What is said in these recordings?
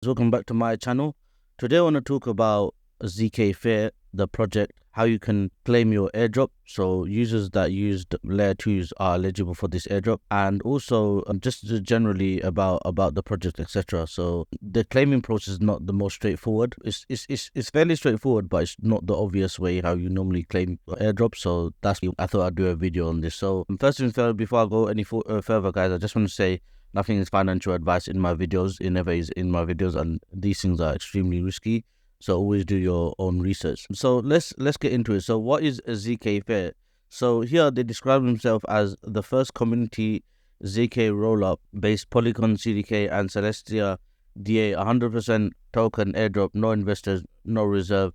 Welcome back to my channel. Today I want to talk about ZKFair, the project, how you can claim your airdrop. So users that used Layer-2s are eligible for this airdrop, and also just generally about the project, etc. So the claiming process is not the most straightforward. It's fairly straightforward, but it's not the obvious way how you normally claim airdrop. So that's why I thought I'd do a video on this. So first things first, before I go any further, guys, I just want to say nothing is financial advice in my videos. It never is in my videos, and these things are extremely risky. So always do your own research. So let's get into it. So what is a ZKFair? So here they describe themselves as the first community ZK rollup based Polygon CDK and Celestia DA 100% token airdrop, no investors, no reserve,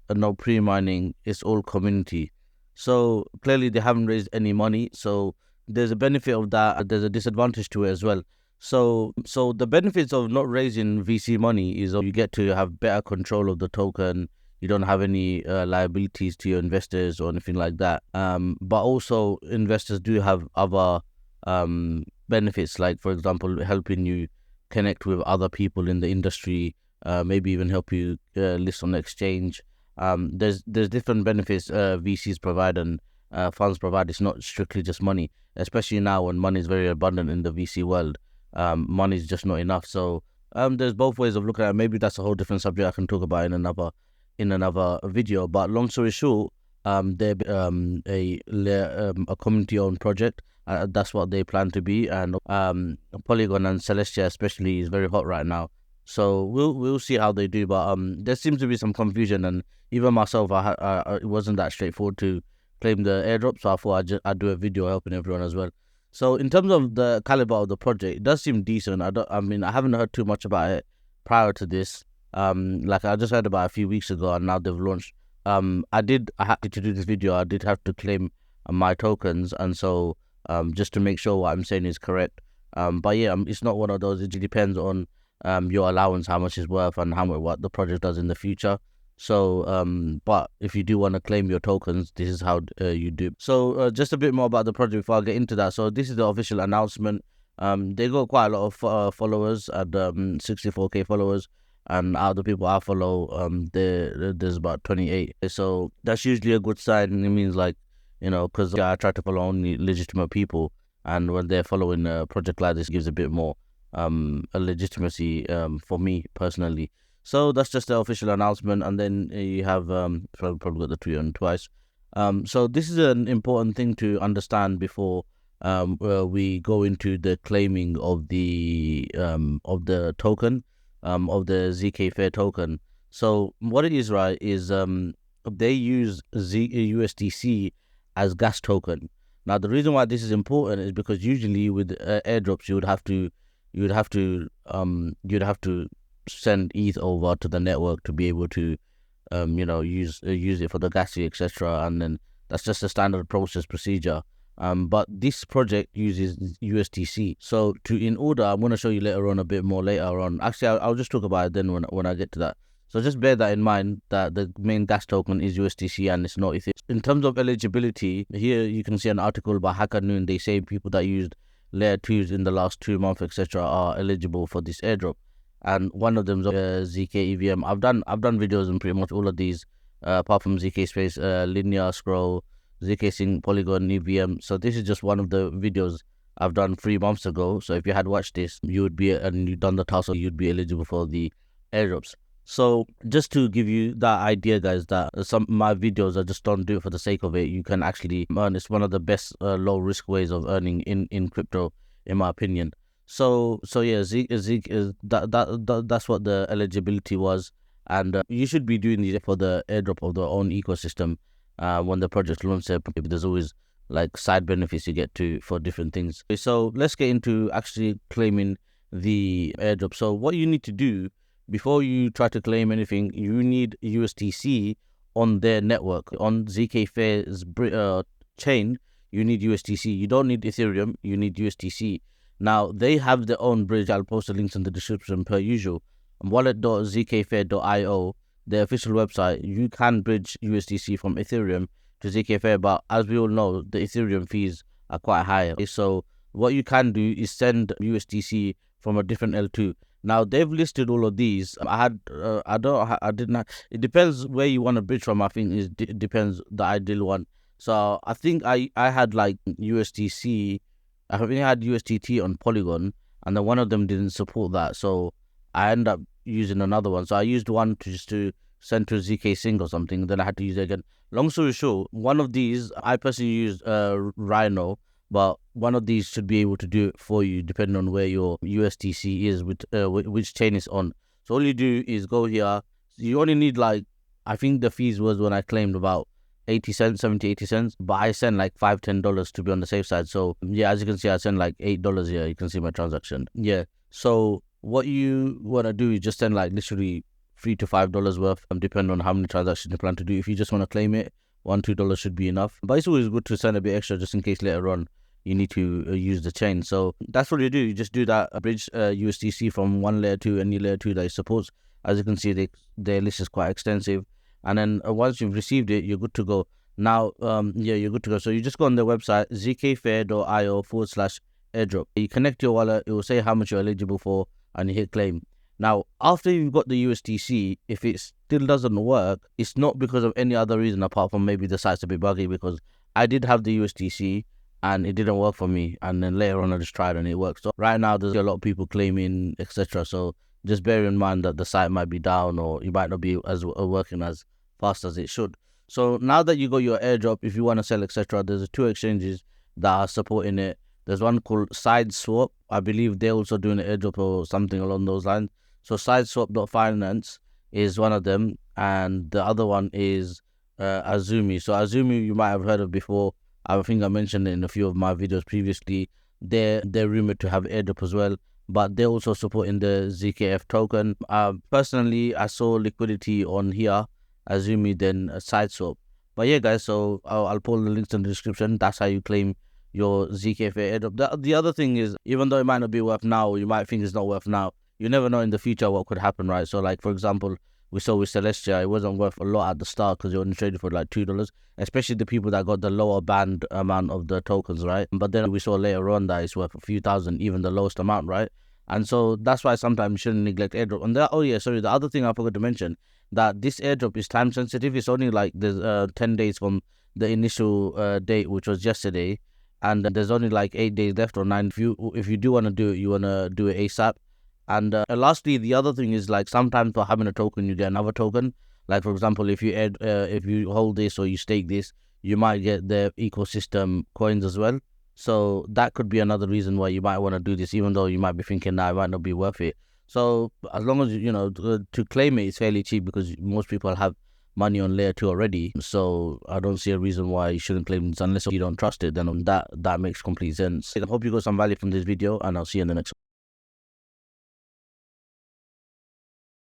no pre-mining. It's all community. So clearly they haven't raised any money. So there's a benefit of that. There's a disadvantage to it as well. So the benefits of not raising VC money is you get to have better control of the token. You don't have any liabilities to your investors or anything like that. But also investors do have other benefits, like for example, helping you connect with other people in the industry, maybe even help you list on the exchange. There's different benefits VCs provide and funds provide. It's not strictly just money, especially now when money is very abundant in the VC world. Money is just not enough. So there's both ways of looking at it. Maybe that's a whole different subject I can talk about in another video. But long story short, they're a community owned project. That's what they plan to be, and Polygon and Celestia especially is very hot right now. So we'll see how they do. But there seems to be some confusion, and even myself, it wasn't that straightforward to claim the airdrop. So I thought I'd do a video helping everyone as well. So in terms of the caliber of the project, it does seem decent. I haven't heard too much about it prior to this. Like I just heard about it a few weeks ago, and now they've launched. I had to do this video. I did have to claim my tokens, and so just to make sure what I'm saying is correct. But yeah, it's not one of those. It depends on your allowance, how much it's worth, and what the project does in the future. So, but if you do want to claim your tokens, this is how you do. So, just a bit more about the project before I get into that. So, this is the official announcement. They got quite a lot of followers at 64k followers, and out of the people I follow, there's about 28. So that's usually a good sign. It means like, because I try to follow only legitimate people, and when they're following a project like this, gives a bit more a legitimacy for me personally. So that's just the official announcement, and then you have probably got the tweet on twice. So this is an important thing to understand before we go into the claiming of the token, of the ZKFair token. So what it is, right, is they use USDC as gas token. Now the reason why this is important is because usually with airdrops you'd have to send ETH over to the network to be able to use it for the gas fee, etc. And then that's just a standard process procedure. But this project uses USDC. So in order, I'm going to show you later on, a bit more later on. Actually, I'll just talk about it then when I get to that. So just bear that in mind, that the main gas token is USDC and it's not Ethereum. In terms of eligibility, here you can see an article by Hacker Noon. They say people that used Layer-2s in the last 2 months, etc., are eligible for this airdrop. And one of them is ZK EVM. I've done videos on pretty much all of these, apart from ZK Space, Linear Scroll, ZK Sync, Polygon, EVM. So this is just one of the videos I've done 3 months ago. So if you had watched this, you would be, and you've done the task, you'd be eligible for the airdrops. So just to give you that idea, guys, that some my videos, I just don't do it for the sake of it. You can actually earn. It's one of the best low risk ways of earning in crypto, in my opinion. So yeah, Zeke is that's what the eligibility was, and you should be doing it for the airdrop of their own ecosystem. When the project launches, there's always like side benefits you get to for different things. So let's get into actually claiming the airdrop. So what you need to do before you try to claim anything, you need USDC on their network, on ZKFair's chain. You need USDC. You don't need Ethereum. You need USDC. Now, they have their own bridge. I'll post the links in the description per usual. Wallet.zkfair.io, their official website, you can bridge USDC from Ethereum to ZKFair, but as we all know, the Ethereum fees are quite high. So what you can do is send USDC from a different L2. Now they've listed all of these. I did not. It depends where you want to bridge from. I think it depends the ideal one. So I think I had like USDC. I think I had USDT on Polygon, and then one of them didn't support that. So I ended up using another one. So I used one to just to send to ZK Sync or something. Then I had to use it again. Long story short, one of these I personally used Rhino, but one of these should be able to do it for you depending on where your USDC is, with which chain is on. So all you do is go here. You only need like, I think the fees was when I claimed about 80 cents, 70, 80 cents, but I sent like $5, $10 to be on the safe side. So yeah, as you can see, I sent like $8 here. You can see my transaction. Yeah. So what you want to do is just send like literally $3 to $5 worth, depending on how many transactions you plan to do. If you just want to claim it, $1, $2 should be enough. But it's always good to send a bit extra just in case later on you need to use the chain. So that's what you do. You just do that, bridge USDC from one layer to any layer 2 that it supports. As you can see, their list is quite extensive. And then once you've received it, you're good to go. Now, yeah, you're good to go. So you just go on their website, zkfair.io/airdrop. You connect your wallet, it will say how much you're eligible for, and you hit claim. Now, after you've got the USDC, if it still doesn't work, it's not because of any other reason apart from maybe the site's a bit buggy, because I did have the USDC and it didn't work for me. And then later on, I just tried and it worked. So right now, there's a lot of people claiming, etc. So just bear in mind that the site might be down or you might not be as working as fast as it should. So now that you got your airdrop, if you want to sell, etc., there's 2 exchanges that are supporting it. There's one called SideSwap. I believe they're also doing an airdrop or something along those lines. So sideswap.finance is one of them, and the other one is Azumi. So Azumi you might have heard of before. I think I mentioned it in a few of my videos previously. They're rumored to have airdrop as well, but they're also supporting the ZKF token. Personally, I saw liquidity on here, Azumi, then SideSwap. But yeah, guys, so I'll put the links in the description. That's how you claim your ZKFair airdrop. The other thing is, even though it might not be worth now, or you might think it's not worth now, you never know in the future what could happen, right? So like, for example, we saw with Celestia, it wasn't worth a lot at the start because it only traded for like $2, especially the people that got the lower band amount of the tokens, right? But then we saw later on that it's worth a few thousand, even the lowest amount, right? And so that's why sometimes you shouldn't neglect airdrop. And oh yeah, sorry, the other thing I forgot to mention, that this airdrop is time sensitive. It's only like there's 10 days from the initial date, which was yesterday, and there's only like 8 days left or 9. If you do want to do it, you want to do it ASAP. And lastly, the other thing is, like, sometimes for having a token, you get another token. Like, for example, if you hold this or you stake this, you might get the ecosystem coins as well. So that could be another reason why you might want to do this, even though you might be thinking, nah, it might not be worth it. So as long as you know to claim it, it's fairly cheap because most people have money on layer 2 already. So I don't see a reason why you shouldn't claim this unless you don't trust it. Then that makes complete sense. I hope you got some value from this video, and I'll see you in the next one.